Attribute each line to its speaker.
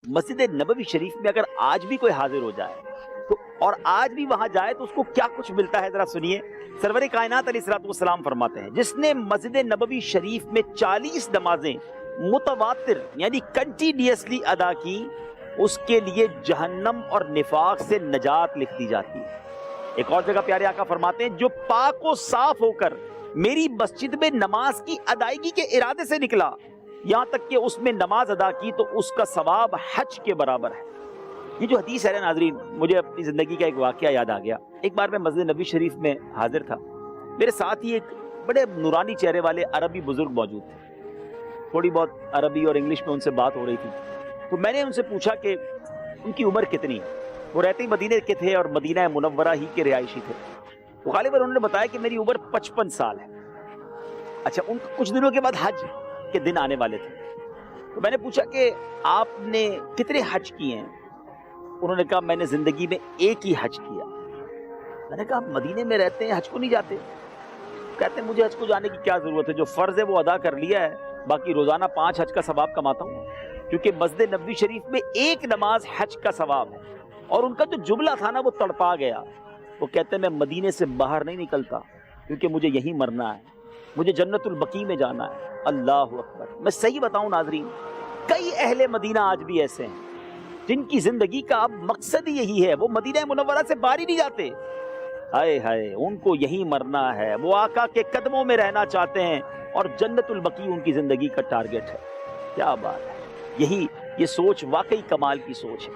Speaker 1: مسجد نبوی شریف میں اگر آج بھی کوئی حاضر ہو جائے تو اور آج بھی وہاں جائے تو اس کو کیا کچھ ملتا ہے ذرا سنیے. سرور کائنات علیہ الصلوۃ والسلام فرماتے ہیں جس نے مسجد نبوی شریف میں 40 نمازیں متواتر یعنی کنٹینیوسلی ادا کی اس کے لیے جہنم اور نفاق سے نجات لکھ دی جاتی ہے. ایک اور جگہ پیارے آقا فرماتے ہیں جو پاک و صاف ہو کر میری مسجد میں نماز کی ادائیگی کے ارادے سے نکلا یہاں تک کہ اس میں نماز ادا کی تو اس کا ثواب حج کے برابر ہے. یہ جو حدیث ہے ناظرین, مجھے اپنی زندگی کا ایک واقعہ یاد آ گیا. ایک بار میں مسجد نبوی شریف میں حاضر تھا, میرے ساتھ ہی ایک بڑے نورانی چہرے والے عربی بزرگ موجود تھے. تھوڑی بہت عربی اور انگلش میں ان سے بات ہو رہی تھی تو میں نے ان سے پوچھا کہ ان کی عمر کتنی ہے. وہ رہتے ہی مدینے کے تھے اور مدینہ منورہ ہی کے رہائشی تھے. تو غالباً انہوں نے بتایا کہ میری عمر 55 سال ہے. اچھا, ان کچھ دنوں کے بعد حج کے دن آنے والے تھے تو میں نے پوچھا کہ آپ نے کتنے حج کیے ہیں. انہوں نے کہا میں نے زندگی میں ایک ہی حج کیا. میں نے کہا آپ مدینے میں رہتے ہیں حج کو نہیں جاتے؟ کہتے ہیں مجھے حج کو جانے کی کیا ضرورت ہے, جو فرض ہے وہ ادا کر لیا ہے, باقی روزانہ 5 حج کا ثواب کماتا ہوں. کیونکہ مسجد نبوی شریف میں ایک نماز حج کا ثواب ہے. اور ان کا جو جملہ تھا نا وہ تڑپا گیا. وہ کہتے ہیں میں مدینے سے باہر نہیں نکلتا کیونکہ مجھے یہیں مرنا ہے, مجھے جنت البقیع میں جانا ہے. اللہ اکبر. میں صحیح بتاؤں ناظرین, کئی اہل مدینہ آج بھی ایسے ہیں جن کی زندگی کا اب مقصد ہی یہی ہے, وہ مدینہ منورہ سے باہر ہی نہیں جاتے. ہائے ہائے, ان کو یہیں مرنا ہے, وہ آقا کے قدموں میں رہنا چاہتے ہیں اور جنت البقیع ان کی زندگی کا ٹارگٹ ہے. کیا بات ہے, یہ سوچ واقعی کمال کی سوچ ہے.